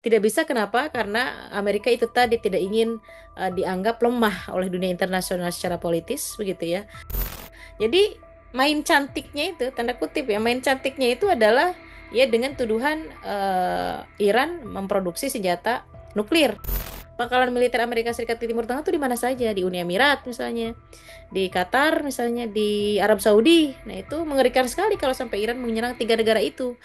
Tidak bisa kenapa? Karena Amerika itu tadi tidak ingin dianggap lemah oleh dunia internasional secara politis begitu ya. Jadi main cantiknya itu tanda kutip ya, main cantiknya itu adalah ya dengan tuduhan Iran memproduksi senjata nuklir. Pangkalan militer Amerika Serikat di Timur Tengah itu di mana saja, di Uni Emirat misalnya, di Qatar misalnya, di Arab Saudi. Nah, itu mengerikan sekali kalau sampai Iran menyerang tiga negara itu.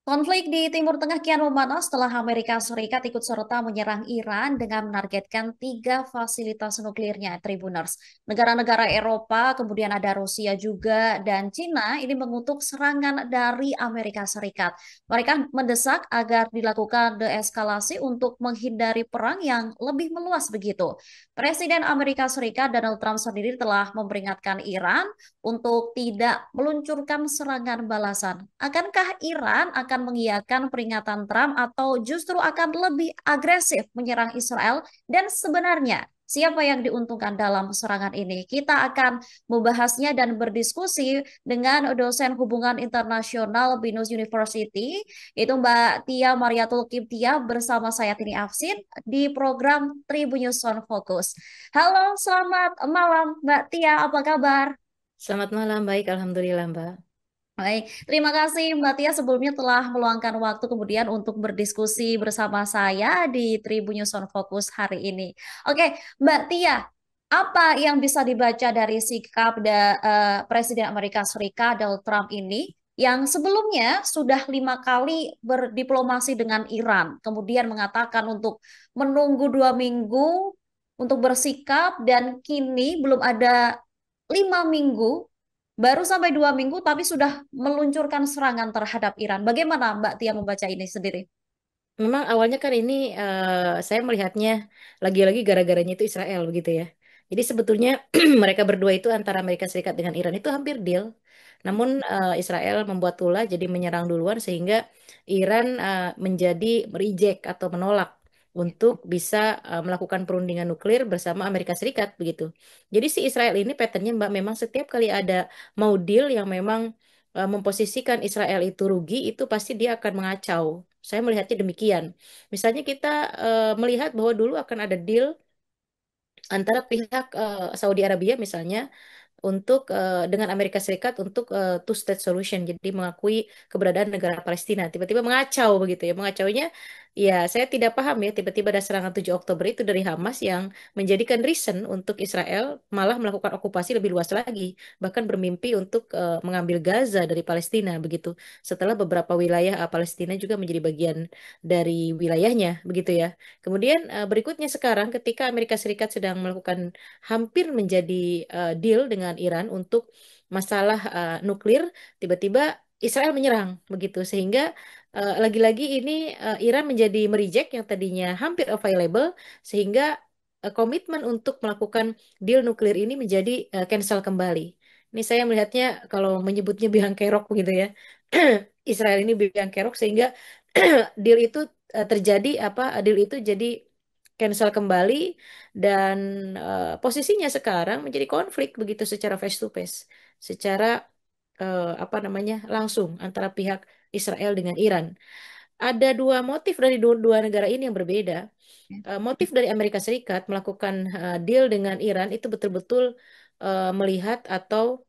Konflik di Timur Tengah kian memanas setelah Amerika Serikat ikut serta menyerang Iran dengan menargetkan tiga fasilitas nuklirnya, Tribuners. Negara-negara Eropa, kemudian ada Rusia juga, dan Cina ini mengutuk serangan dari Amerika Serikat. Mereka mendesak agar dilakukan deeskalasi untuk menghindari perang yang lebih meluas begitu. Presiden Amerika Serikat Donald Trump sendiri telah memperingatkan Iran untuk tidak meluncurkan serangan balasan. Akankah Iran akan mengiyakan peringatan Trump atau justru akan lebih agresif menyerang Israel? Dan sebenarnya siapa yang diuntungkan dalam serangan ini? Kita akan membahasnya dan berdiskusi dengan dosen hubungan internasional BINUS University, itu Mbak Tia Mariatul Kiptia bersama saya Tini Afsin di program Tribunnews on Focus. Halo, selamat malam Mbak Tia, apa kabar? Selamat malam, baik, alhamdulillah, Mbak. Baik, terima kasih Mbak Tia sebelumnya telah meluangkan waktu kemudian untuk berdiskusi bersama saya di Tribunnews on Focus hari ini. Oke, Mbak Tia, apa yang bisa dibaca dari sikap Presiden Amerika Serikat Donald Trump ini yang sebelumnya sudah 5 kali berdiplomasi dengan Iran, kemudian mengatakan untuk menunggu 2 minggu untuk bersikap dan kini belum ada 5 minggu. Baru sampai 2 minggu, tapi sudah meluncurkan serangan terhadap Iran. Bagaimana Mbak Tia membaca ini sendiri? Memang awalnya kan ini saya melihatnya lagi-lagi gara-garanya itu Israel begitu ya. Jadi sebetulnya mereka berdua itu antara Amerika Serikat dengan Iran itu hampir deal. Namun Israel membuat ulah jadi menyerang duluan sehingga Iran menjadi reject atau menolak untuk bisa melakukan perundingan nuklir bersama Amerika Serikat begitu. Jadi si Israel ini patternnya Mbak memang setiap kali ada mau deal yang memang memposisikan Israel itu rugi itu pasti dia akan mengacau. Saya melihatnya demikian. Misalnya kita melihat bahwa dulu akan ada deal antara pihak Saudi Arabia misalnya untuk dengan Amerika Serikat untuk two state solution, jadi mengakui keberadaan negara Palestina. Tiba-tiba mengacau begitu ya, mengacaunya ya saya tidak paham ya. Tiba-tiba ada serangan 7 Oktober itu dari Hamas yang menjadikan reason untuk Israel malah melakukan okupasi lebih luas lagi, bahkan bermimpi untuk mengambil Gaza dari Palestina begitu. Setelah beberapa wilayah Palestina juga menjadi bagian dari wilayahnya begitu ya. Kemudian berikutnya sekarang ketika Amerika Serikat sedang melakukan hampir menjadi deal dengan Iran untuk masalah nuklir, tiba-tiba Israel menyerang begitu sehingga lagi-lagi ini Iran menjadi mereject yang tadinya hampir available sehingga komitmen untuk melakukan deal nuklir ini menjadi cancel kembali. Ini saya melihatnya kalau menyebutnya biang kerok begitu ya. Israel ini biang kerok sehingga deal itu terjadi apa deal itu jadi cancel kembali dan posisinya sekarang menjadi konflik begitu secara face to face, secara apa namanya langsung antara pihak Israel dengan Iran. Ada dua motif dari dua negara ini yang berbeda. Motif dari Amerika Serikat melakukan deal dengan Iran itu betul-betul melihat atau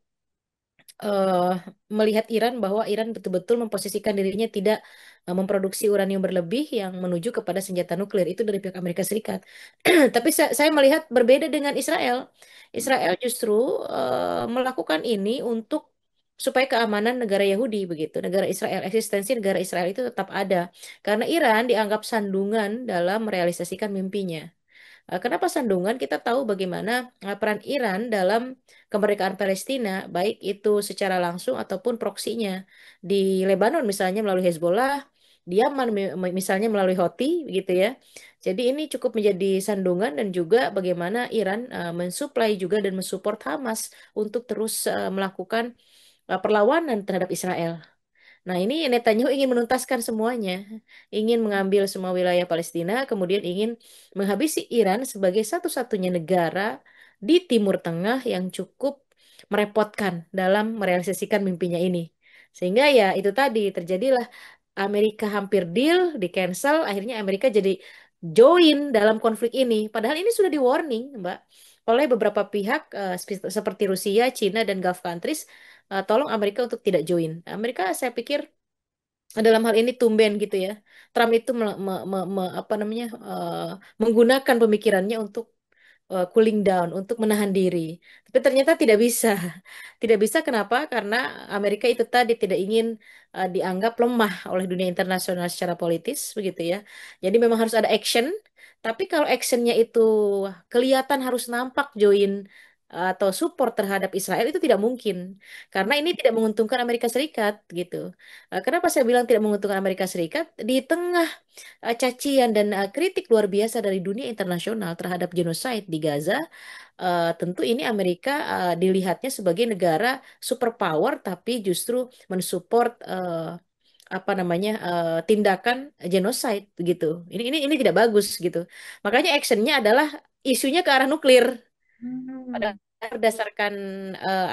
eh, melihat Iran bahwa Iran betul-betul memposisikan dirinya tidak memproduksi uranium berlebih yang menuju kepada senjata nuklir itu dari pihak Amerika Serikat. Tapi saya melihat berbeda dengan Israel. Israel justru melakukan ini untuk supaya keamanan negara Yahudi begitu. Negara Israel, eksistensi negara Israel itu tetap ada. Karena Iran dianggap sandungan dalam merealisasikan mimpinya. Kenapa sandungan? Kita tahu bagaimana peran Iran dalam kemerdekaan Palestina, baik itu secara langsung ataupun proksinya. Di Lebanon misalnya melalui Hezbollah, di Yaman misalnya melalui Houthi, gitu ya. Jadi ini cukup menjadi sandungan dan juga bagaimana Iran mensuplai juga dan mensupport Hamas untuk terus melakukan perlawanan terhadap Israel. Nah, ini Netanyahu ingin menuntaskan semuanya, ingin mengambil semua wilayah Palestina, kemudian ingin menghabisi Iran sebagai satu-satunya negara di Timur Tengah yang cukup merepotkan dalam merealisasikan mimpinya ini. Sehingga ya itu tadi terjadilah Amerika hampir deal, di cancel, akhirnya Amerika jadi join dalam konflik ini. Padahal ini sudah di warning, Mbak, oleh beberapa pihak seperti Rusia, Cina, dan Gulf countries, tolong Amerika untuk tidak join. Amerika saya pikir dalam hal ini tumben gitu ya. Trump itu apa namanya menggunakan pemikirannya untuk cooling down, untuk menahan diri. Tapi ternyata tidak bisa. Tidak bisa kenapa? Karena Amerika itu tadi tidak ingin dianggap lemah oleh dunia internasional secara politis, begitu ya. Jadi memang harus ada action. Tapi kalau actionnya itu kelihatan harus nampak join atau support terhadap Israel itu tidak mungkin. Karena ini tidak menguntungkan Amerika Serikat gitu. Kenapa saya bilang tidak menguntungkan Amerika Serikat? Di tengah cacian dan kritik luar biasa dari dunia internasional terhadap genosid di Gaza, tentu ini Amerika dilihatnya sebagai negara superpower tapi justru mensupport apa namanya tindakan genosid gitu. Ini tidak bagus gitu. Makanya actionnya adalah isunya ke arah nuklir. Hmm. Padahal berdasarkan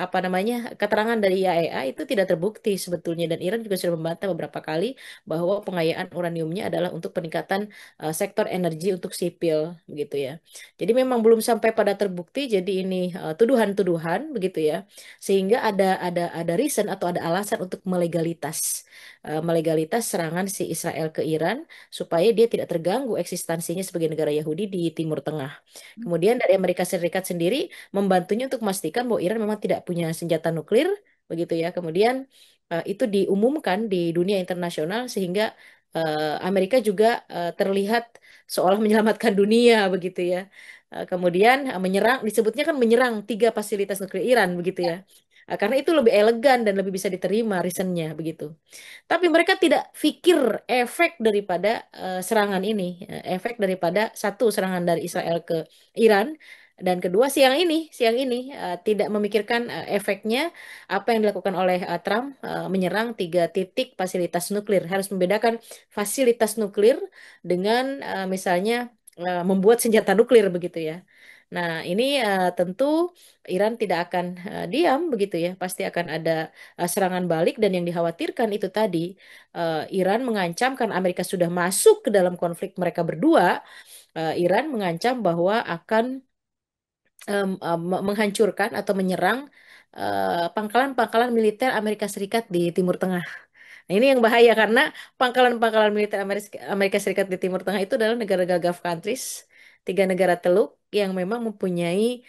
apa namanya keterangan dari IAEA itu tidak terbukti sebetulnya dan Iran juga sudah membantah beberapa kali bahwa pengayaan uraniumnya adalah untuk peningkatan sektor energi untuk sipil begitu ya. Jadi memang belum sampai pada terbukti jadi ini tuduhan-tuduhan begitu ya. Sehingga ada reason atau ada alasan untuk melegalitas serangan si Israel ke Iran supaya dia tidak terganggu eksistensinya sebagai negara Yahudi di Timur Tengah. Kemudian dari Amerika Serikat sendiri membantunya untuk memastikan bahwa Iran memang tidak punya senjata nuklir, begitu ya. Kemudian itu diumumkan di dunia internasional sehingga Amerika juga terlihat seolah menyelamatkan dunia, begitu ya. Kemudian menyerang, disebutnya kan menyerang tiga fasilitas nuklir Iran, begitu ya. Karena itu lebih elegan dan lebih bisa diterima reasonnya, begitu. Tapi mereka tidak pikir efek daripada serangan ini, efek daripada satu serangan dari Israel ke Iran dan kedua siang ini tidak memikirkan efeknya apa yang dilakukan oleh Trump menyerang tiga titik fasilitas nuklir. Harus membedakan fasilitas nuklir dengan misalnya membuat senjata nuklir begitu ya. Nah, ini tentu Iran tidak akan diam begitu ya. Pasti akan ada serangan balik dan yang dikhawatirkan itu tadi Iran mengancam karena Amerika sudah masuk ke dalam konflik mereka berdua, Iran mengancam bahwa akan menghancurkan atau menyerang pangkalan-pangkalan militer Amerika Serikat di Timur Tengah. Nah, ini yang bahaya karena pangkalan-pangkalan militer Amerika Serikat di Timur Tengah itu adalah negara-negara Gulf countries, tiga negara Teluk yang memang mempunyai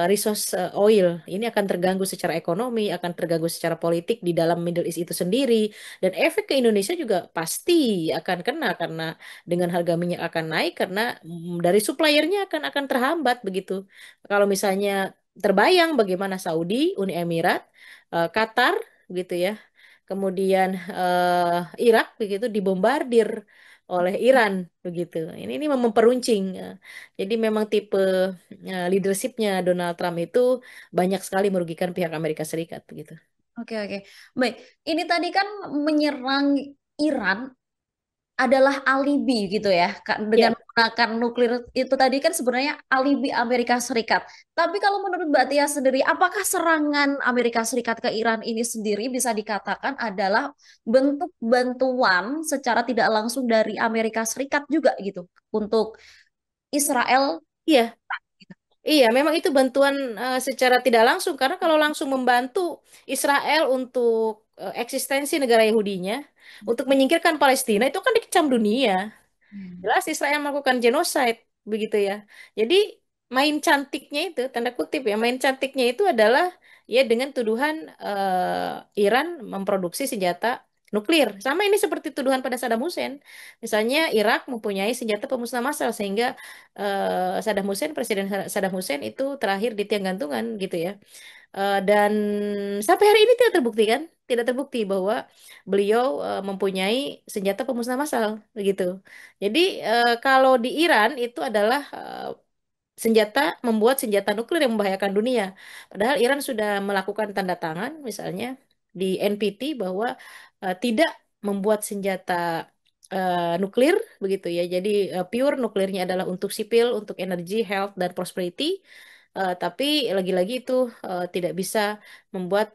resource oil. Ini akan terganggu secara ekonomi, akan terganggu secara politik di dalam Middle East itu sendiri, dan efek ke Indonesia juga pasti akan kena karena dengan harga minyak akan naik karena dari suppliernya akan terhambat begitu. Kalau misalnya terbayang bagaimana Saudi, Uni Emirat, Qatar, gitu ya. Kemudian Irak begitu dibombardir oleh Iran begitu. Ini memperuncing. Jadi memang tipe leadershipnya Donald Trump itu banyak sekali merugikan pihak Amerika Serikat begitu. Oke, oke. Baik, ini tadi kan menyerang Iran adalah alibi gitu ya, dengan Ya, menggunakan nuklir itu tadi kan sebenarnya alibi Amerika Serikat. Tapi kalau menurut Mbak Tia sendiri, apakah serangan Amerika Serikat ke Iran ini sendiri bisa dikatakan adalah bentuk bantuan secara tidak langsung dari Amerika Serikat juga gitu untuk Israel? iya, iya, memang itu bantuan secara tidak langsung karena kalau langsung membantu Israel untuk eksistensi negara Yahudinya, untuk menyingkirkan Palestina itu kan dikecam dunia. Hmm. Jelas Israel melakukan genocide begitu ya. Jadi main cantiknya itu tanda kutip ya, main cantiknya itu adalah ya dengan tuduhan Iran memproduksi senjata nuklir. Sama ini seperti tuduhan pada Saddam Hussein. Misalnya Irak mempunyai senjata pemusnah massal sehingga Saddam Hussein Presiden Saddam Hussein itu terakhir di tiang gantungan gitu ya. Dan sampai hari ini tidak terbukti kan? Tidak terbukti bahwa beliau mempunyai senjata pemusnah massal, begitu. Jadi kalau di Iran itu adalah membuat senjata nuklir yang membahayakan dunia. Padahal Iran sudah melakukan tanda tangan, misalnya di NPT bahwa tidak membuat senjata nuklir, begitu ya. Jadi pure nuklirnya adalah untuk sipil, untuk energi, health, dan prosperity. Tapi lagi-lagi itu tidak bisa membuat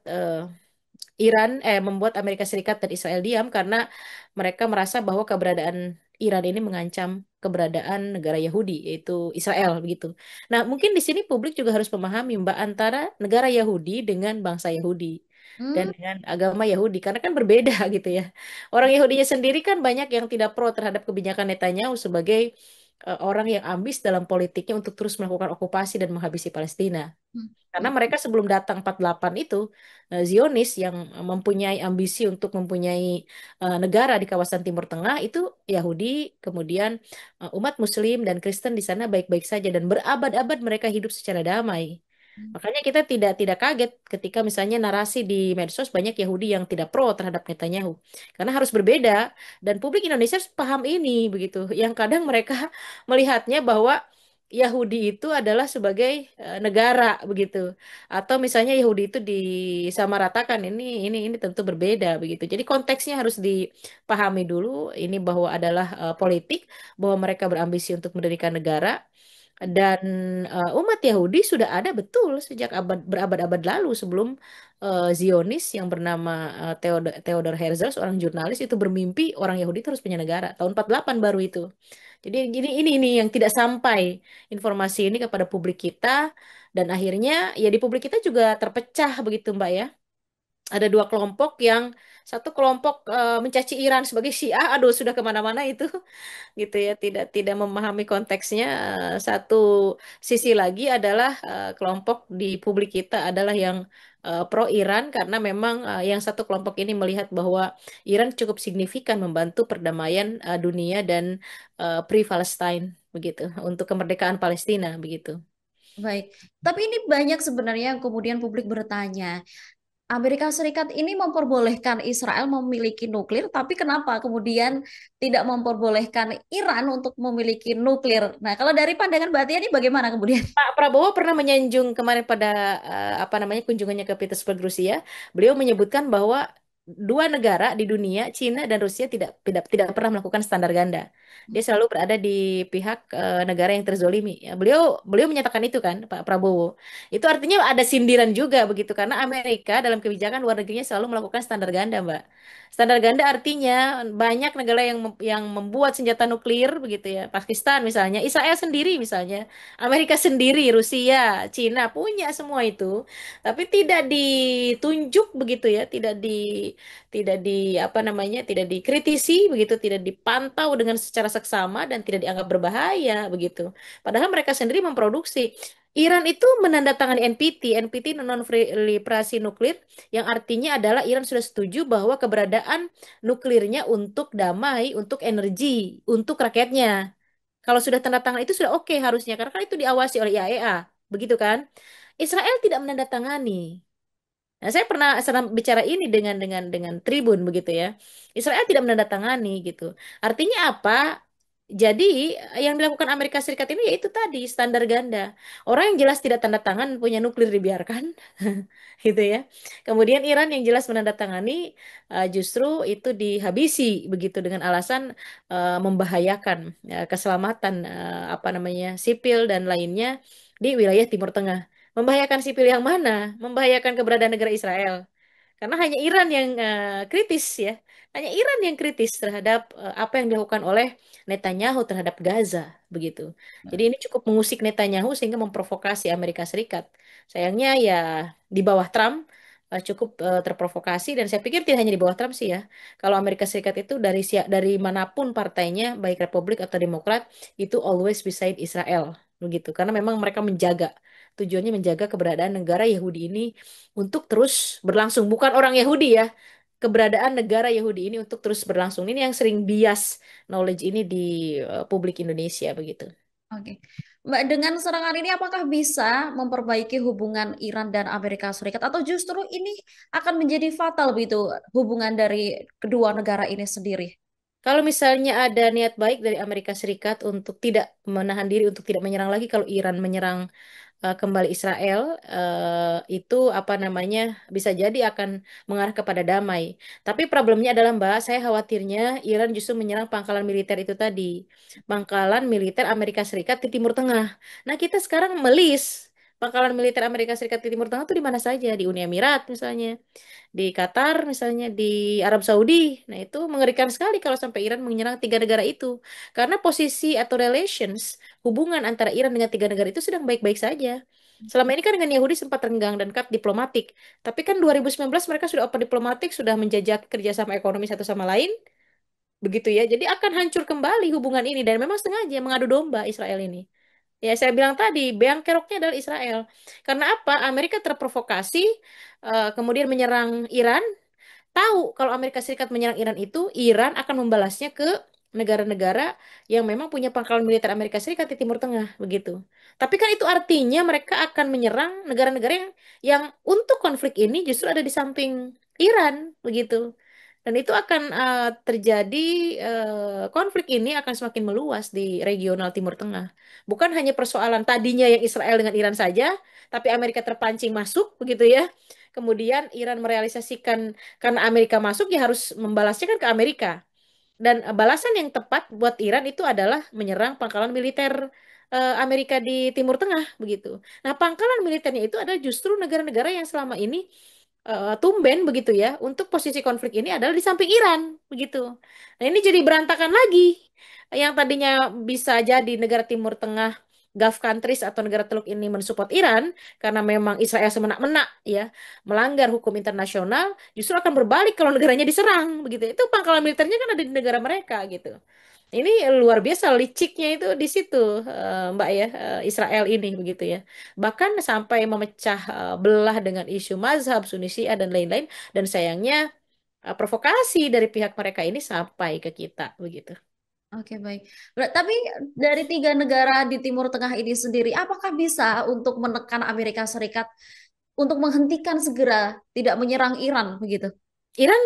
membuat Amerika Serikat dan Israel diam karena mereka merasa bahwa keberadaan Iran ini mengancam keberadaan negara Yahudi yaitu Israel begitu. Nah, mungkin di sini publik juga harus memahami Mbak antara negara Yahudi dengan bangsa Yahudi dan Hmm, dengan agama Yahudi karena kan berbeda gitu ya. Orang Yahudinya sendiri kan banyak yang tidak pro terhadap kebijakan Netanyahu sebagai orang yang ambis dalam politiknya untuk terus melakukan okupasi dan menghabisi Palestina. hmm, Karena hmm, mereka sebelum datang 48 itu, Zionis yang mempunyai ambisi untuk mempunyai negara di kawasan Timur Tengah itu Yahudi, kemudian umat Muslim dan Kristen di sana baik-baik saja dan berabad-abad mereka hidup secara damai. hmm, Makanya kita tidak kaget ketika misalnya narasi di medsos banyak Yahudi yang tidak pro terhadap Netanyahu. Karena harus berbeda dan publik Indonesia harus paham ini begitu. Yang kadang mereka melihatnya bahwa Yahudi itu adalah sebagai negara begitu. Atau misalnya Yahudi itu disamaratakan. Ini tentu berbeda begitu. Jadi konteksnya harus dipahami dulu ini bahwa adalah politik, bahwa mereka berambisi untuk mendirikan negara dan umat Yahudi sudah ada betul sejak berabad-abad lalu sebelum Zionis yang bernama Theodor Herzl, seorang jurnalis itu bermimpi orang Yahudi terus punya negara. Tahun 48 baru itu. Jadi ini yang tidak sampai informasi ini kepada publik kita dan akhirnya ya di publik kita juga terpecah begitu Mbak ya. Ada dua kelompok yang satu kelompok mencaci Iran sebagai Syiah, aduh sudah kemana-mana itu gitu ya tidak tidak memahami konteksnya. Satu sisi lagi adalah kelompok di publik kita adalah yang pro Iran karena memang yang satu kelompok ini melihat bahwa Iran cukup signifikan membantu perdamaian dunia dan pre-Palestine begitu untuk kemerdekaan Palestina begitu. baik. Tapi ini banyak sebenarnya yang kemudian publik bertanya, Amerika Serikat ini memperbolehkan Israel memiliki nuklir, tapi kenapa kemudian tidak memperbolehkan Iran untuk memiliki nuklir? Nah, kalau dari pandangan Mbak Tia ini bagaimana kemudian? Pak Prabowo pernah menyanjung kemarin pada apa namanya kunjungannya ke Petersburg, Rusia. Beliau menyebutkan bahwa dua negara di dunia, Cina dan Rusia tidak pernah melakukan standar ganda. Dia selalu berada di pihak negara yang terzolimi. Ya, beliau beliau menyatakan itu kan, Pak Prabowo. Itu artinya ada sindiran juga begitu karena Amerika dalam kebijakan luar negerinya selalu melakukan standar ganda, Mbak. Standar ganda artinya banyak negara yang membuat senjata nuklir begitu ya. Pakistan misalnya, Israel sendiri misalnya. Amerika sendiri, Rusia, Cina punya semua itu, tapi tidak ditunjuk begitu ya, tidak di apa namanya, tidak dikritisi begitu, tidak dipantau dengan secara seksama dan tidak dianggap berbahaya begitu. Padahal mereka sendiri memproduksi. Iran itu menandatangani NPT non-proliferasi nuklir, yang artinya adalah Iran sudah setuju bahwa keberadaan nuklirnya untuk damai, untuk energi, untuk rakyatnya. Kalau sudah tanda tangan itu sudah oke harusnya karena kan itu diawasi oleh IAEA, begitu kan? Israel tidak menandatangani. Nah, saya pernah bicara ini dengan Tribun begitu ya. Israel tidak menandatangani gitu. Artinya apa? Jadi yang dilakukan Amerika Serikat ini yaitu tadi standar ganda. Orang yang jelas tidak tanda tangan punya nuklir dibiarkan, gitu ya. Kemudian Iran yang jelas menandatangani justru itu dihabisi begitu dengan alasan membahayakan keselamatan apa namanya sipil dan lainnya di wilayah Timur Tengah. Membahayakan sipil yang mana? Membahayakan keberadaan negara Israel. Karena hanya Iran yang kritis ya. Hanya Iran yang kritis terhadap apa yang dilakukan oleh Netanyahu terhadap Gaza begitu. Jadi ini cukup mengusik Netanyahu sehingga memprovokasi Amerika Serikat. Sayangnya ya di bawah Trump cukup terprovokasi dan saya pikir tidak hanya di bawah Trump sih ya. Kalau Amerika Serikat itu dari manapun partainya baik Republik atau Demokrat itu always beside Israel begitu. Karena memang mereka menjaga tujuannya menjaga keberadaan negara Yahudi ini untuk terus berlangsung. Bukan orang Yahudi ya, keberadaan negara Yahudi ini untuk terus berlangsung. Ini yang sering bias knowledge ini di publik Indonesia begitu. Oke. Mbak, dengan serangan ini apakah bisa memperbaiki hubungan Iran dan Amerika Serikat atau justru ini akan menjadi fatal begitu hubungan dari kedua negara ini sendiri? Kalau misalnya ada niat baik dari Amerika Serikat untuk tidak menahan diri untuk tidak menyerang lagi kalau Iran menyerang kembali Israel itu apa namanya bisa jadi akan mengarah kepada damai. Tapi problemnya adalah Mbak, saya khawatirnya Iran justru menyerang pangkalan militer itu tadi, pangkalan militer Amerika Serikat di Timur Tengah. Nah kita sekarang melis. pangkalan militer Amerika Serikat di Timur Tengah tuh di mana saja, di Uni Emirat misalnya, di Qatar misalnya, di Arab Saudi. Nah, itu mengerikan sekali kalau sampai Iran menyerang tiga negara itu. Karena posisi atau relations, hubungan antara Iran dengan tiga negara itu sedang baik-baik saja. Selama ini kan dengan Yahudi sempat renggang dan cut diplomatik. Tapi kan 2019 mereka sudah open diplomatik, sudah menjajaki kerjasama ekonomi satu sama lain. Begitu ya. Jadi akan hancur kembali hubungan ini. Dan memang sengaja mengadu domba Israel ini. Ya, saya bilang tadi, benang keroknya adalah Israel. Karena apa? Amerika terprovokasi, kemudian menyerang Iran. Tahu kalau Amerika Serikat menyerang Iran itu, Iran akan membalasnya ke negara-negara yang memang punya pangkalan militer Amerika Serikat di Timur Tengah, begitu. Tapi kan itu artinya mereka akan menyerang negara-negara yang untuk konflik ini justru ada di samping Iran, begitu. Dan itu akan terjadi, konflik ini akan semakin meluas di regional Timur Tengah. Bukan hanya persoalan tadinya yang Israel dengan Iran saja, tapi Amerika terpancing masuk, begitu ya. Kemudian Iran merealisasikan karena Amerika masuk ya harus membalasnya kan ke Amerika. Dan balasan yang tepat buat Iran itu adalah menyerang pangkalan militer Amerika di Timur Tengah begitu. Nah, pangkalan militernya itu adalah justru negara-negara yang selama ini tumben begitu ya untuk posisi konflik ini adalah di samping Iran begitu. Nah, ini jadi berantakan lagi. Yang tadinya bisa jadi negara Timur Tengah Gulf countries atau negara Teluk ini mensupport Iran karena memang Israel semenak-menak ya melanggar hukum internasional, justru akan berbalik kalau negaranya diserang begitu. Itu pangkalan militernya kan ada di negara mereka gitu. Ini luar biasa liciknya itu di situ, Mbak ya, Israel ini begitu ya. Bahkan sampai memecah belah dengan isu mazhab, Sunni Syiah dan lain-lain. Dan sayangnya provokasi dari pihak mereka ini sampai ke kita begitu. Oke, baik. Tapi dari tiga negara di Timur Tengah ini sendiri, apakah bisa untuk menekan Amerika Serikat untuk menghentikan segera tidak menyerang Iran begitu? Iran,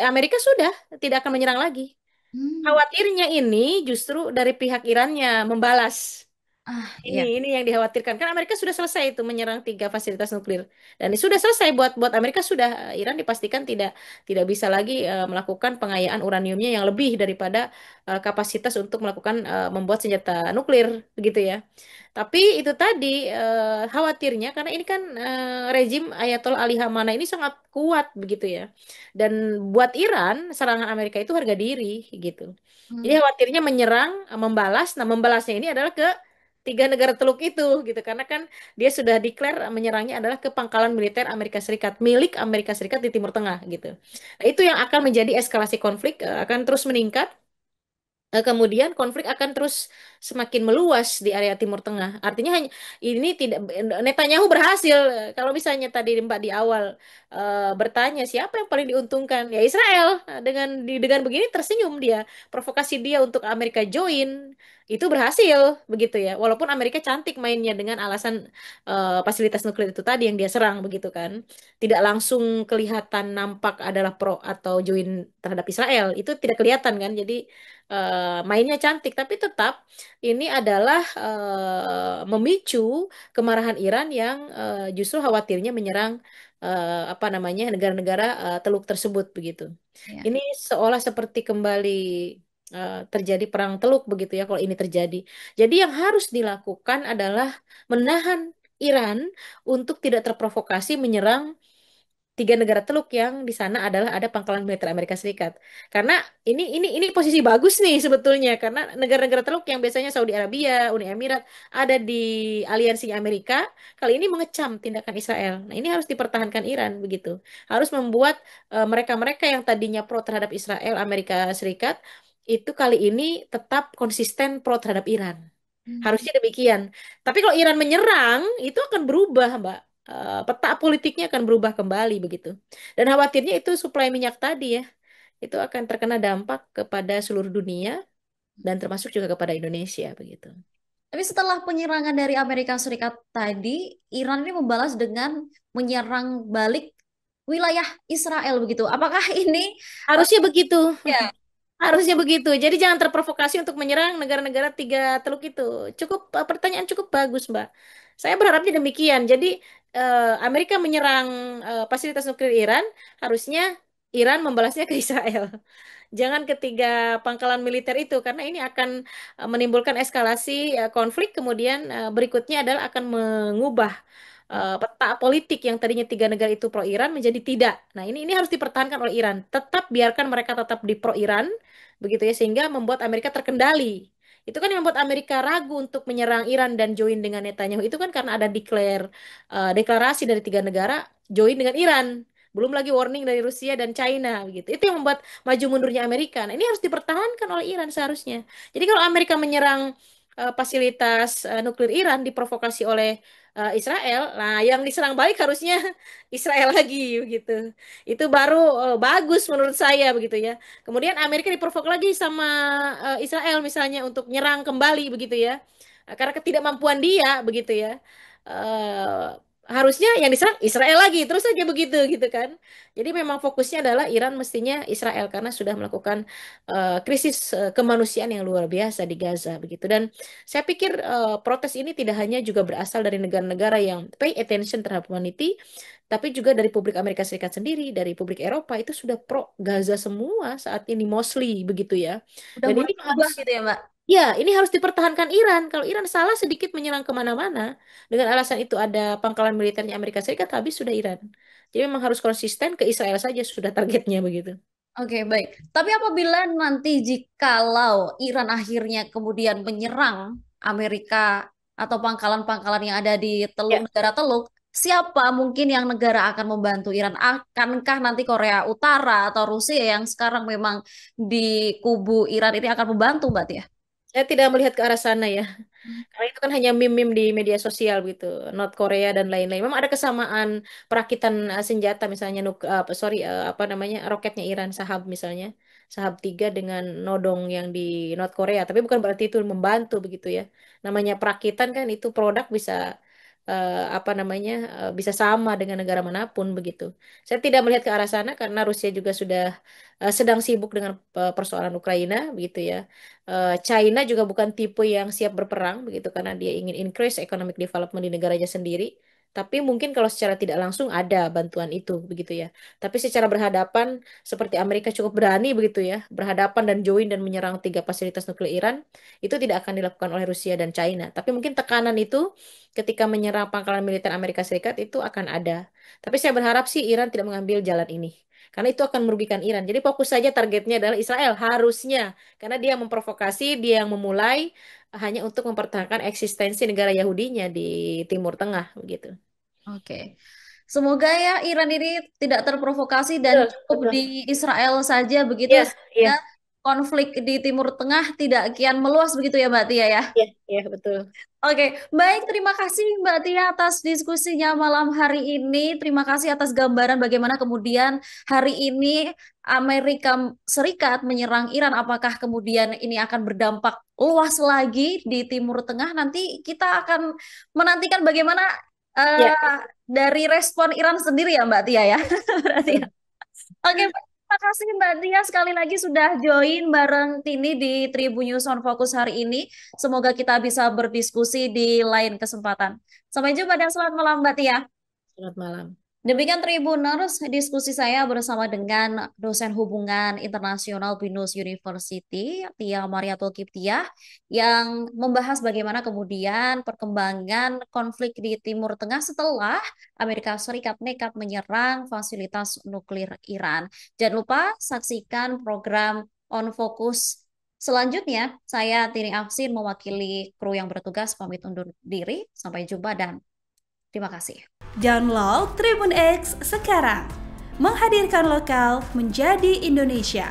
Amerika sudah tidak akan menyerang lagi. Hmm. Khawatirnya ini justru dari pihak Irannya membalas. Ah, Ini ya. ini yang dikhawatirkan kan Amerika sudah selesai itu menyerang tiga fasilitas nuklir dan ini sudah selesai buat Amerika sudah, Iran dipastikan tidak bisa lagi melakukan pengayaan uraniumnya yang lebih daripada kapasitas untuk melakukan membuat senjata nuklir begitu ya. Tapi itu tadi khawatirnya karena ini kan rezim Ayatollah Ali Khamenei ini sangat kuat begitu ya. Dan buat Iran serangan Amerika itu harga diri gitu. Jadi Hmm. khawatirnya menyerang, membalas. Nah, membalasnya ini adalah ke tiga negara Teluk itu gitu karena kan dia sudah declare menyerangnya adalah ke pangkalan militer Amerika Serikat milik Amerika Serikat di Timur Tengah gitu. Nah, itu yang akan menjadi eskalasi konflik, akan terus meningkat. Kemudian konflik akan terus semakin meluas di area Timur Tengah. Artinya hanya ini tidak, Netanyahu berhasil. Kalau misalnya tadi Mbak di awal bertanya siapa yang paling diuntungkan, ya Israel. Dengan begini tersenyum dia. Provokasi dia untuk Amerika join itu berhasil begitu ya. Walaupun Amerika cantik mainnya dengan alasan fasilitas nuklir itu tadi yang dia serang begitu kan. Tidak langsung kelihatan nampak adalah pro atau join terhadap Israel. Itu tidak kelihatan kan. Jadi mainnya cantik, tapi tetap ini adalah memicu kemarahan Iran yang justru khawatirnya menyerang apa namanya negara-negara Teluk tersebut begitu. Ya. Ini seolah seperti kembali terjadi perang Teluk begitu ya kalau ini terjadi. Jadi yang harus dilakukan adalah menahan Iran untuk tidak terprovokasi menyerang tiga negara Teluk yang di sana adalah ada pangkalan militer Amerika Serikat. Karena ini posisi bagus nih sebetulnya karena negara-negara Teluk yang biasanya Saudi Arabia, Uni Emirat ada di aliansinya Amerika, kali ini mengecam tindakan Israel. Nah, ini harus dipertahankan Iran begitu. Harus membuat mereka-mereka yang tadinya pro terhadap Israel, Amerika Serikat itu kali ini tetap konsisten pro terhadap Iran. Hmm. Harusnya demikian. Tapi kalau Iran menyerang, itu akan berubah, Mbak. Peta politiknya akan berubah kembali begitu. Dan khawatirnya itu suplai minyak tadi ya, itu akan terkena dampak kepada seluruh dunia dan termasuk juga kepada Indonesia begitu. Tapi setelah penyerangan dari Amerika Serikat tadi, Iran ini membalas dengan menyerang balik wilayah Israel begitu. Apakah ini eh, Harusnya begitu. ya? Harusnya begitu. Jadi jangan terprovokasi untuk menyerang negara-negara tiga teluk itu. Pertanyaan cukup bagus, Mbak. Saya berharapnya demikian. Jadi Amerika menyerang fasilitas nuklir Iran, harusnya Iran membalasnya ke Israel. jangan ketiga pangkalan militer itu karena ini akan menimbulkan eskalasi konflik kemudian berikutnya adalah akan mengubah peta politik yang tadinya tiga negara itu pro Iran menjadi tidak. Nah, ini harus dipertahankan oleh Iran. Tetap biarkan mereka tetap di pro Iran begitu ya sehingga membuat Amerika terkendali. Itu kan yang membuat Amerika ragu untuk menyerang Iran dan join dengan Netanyahu. Itu kan karena ada deklarasi dari tiga negara join dengan Iran. Belum lagi warning dari Rusia dan China begitu. Itu yang membuat maju mundurnya Amerika. Nah, ini harus dipertahankan oleh Iran seharusnya. Jadi kalau Amerika menyerang fasilitas nuklir Iran diprovokasi oleh Israel, nah yang diserang balik harusnya Israel lagi begitu. Itu baru bagus menurut saya begitu ya. Kemudian Amerika diprovok lagi sama Israel misalnya untuk nyerang kembali begitu ya. Karena ketidakmampuan dia begitu ya. Eh, harusnya yang diserang Israel lagi terus saja begitu gitu kan. Jadi memang fokusnya adalah Iran mestinya Israel karena sudah melakukan krisis kemanusiaan yang luar biasa di Gaza begitu. Dan saya pikir protes ini tidak hanya juga berasal dari negara-negara yang pay attention terhadap humanity, tapi juga dari publik Amerika Serikat sendiri, dari publik Eropa itu sudah pro Gaza semua saat ini mostly begitu ya. Udah Dan mulai ini berubah harus gitu ya, Mbak? Ya, ini harus dipertahankan Iran. Kalau Iran salah sedikit menyerang kemana-mana, dengan alasan itu ada pangkalan militernya Amerika Serikat, habis sudah Iran. Jadi memang harus konsisten ke Israel saja sudah targetnya begitu. Oke, baik. Tapi apabila nanti jikalau Iran akhirnya kemudian menyerang Amerika atau pangkalan-pangkalan yang ada di Ya, negara Teluk, siapa mungkin yang negara akan membantu Iran? Akankah nanti Korea Utara atau Rusia yang sekarang memang di kubu Iran ini akan membantu, Mbak Tia? saya tidak melihat ke arah sana ya. Karena itu kan hanya meme-meme di media sosial gitu, North Korea dan lain-lain. Memang ada kesamaan perakitan senjata misalnya apa namanya roketnya Iran Sahab misalnya, Sahab 3 dengan nodong yang di North Korea. Tapi bukan berarti itu membantu begitu ya. Namanya perakitan kan itu produk bisa apa namanya bisa sama dengan negara manapun begitu. Saya tidak melihat ke arah sana karena Rusia juga sudah sedang sibuk dengan persoalan Ukraina begitu ya. China juga bukan tipe yang siap berperang begitu karena dia ingin increase economic development di negaranya sendiri. Tapi mungkin kalau secara tidak langsung ada bantuan itu begitu ya. Tapi secara berhadapan seperti Amerika cukup berani begitu ya, berhadapan dan join dan menyerang tiga fasilitas nuklir Iran itu tidak akan dilakukan oleh Rusia dan China. Tapi mungkin tekanan itu ketika menyerang pangkalan militer Amerika Serikat itu akan ada. Tapi saya berharap sih Iran tidak mengambil jalan ini. Karena itu akan merugikan Iran. Jadi fokus saja targetnya adalah Israel harusnya karena dia yang memprovokasi, dia yang memulai hanya untuk mempertahankan eksistensi negara Yahudinya di Timur Tengah begitu. Oke. Semoga ya Iran ini tidak terprovokasi dan Betul, cukup betul. di Israel saja begitu Iya, iya, sehingga konflik di Timur Tengah tidak kian meluas begitu ya Mbak Tia ya. iya, iya, betul. Oke, baik terima kasih Mbak Tia atas diskusinya malam hari ini. Terima kasih atas gambaran bagaimana kemudian hari ini Amerika Serikat menyerang Iran. Apakah kemudian ini akan berdampak luas lagi di Timur Tengah? Nanti kita akan menantikan bagaimana Iya, dari respon Iran sendiri ya Mbak Tia ya. Berarti ya. betul. Oke, terima kasih Mbak Tia sekali lagi sudah join bareng Tini di Tribun News on Focus hari ini. Semoga kita bisa berdiskusi di lain kesempatan. Sampai jumpa dan selamat malam Mbak Tia. Selamat malam. Demikian Tribuners, diskusi saya bersama dengan dosen hubungan internasional BINUS University, Tia Mariatul Kiptiah, yang membahas bagaimana kemudian perkembangan konflik di Timur Tengah setelah Amerika Serikat nekat menyerang fasilitas nuklir Iran. Jangan lupa saksikan program On Focus selanjutnya. Saya Tini Afsin mewakili kru yang bertugas pamit undur diri. Sampai jumpa dan terima kasih. Download Tribun X sekarang, menghadirkan lokal menjadi Indonesia.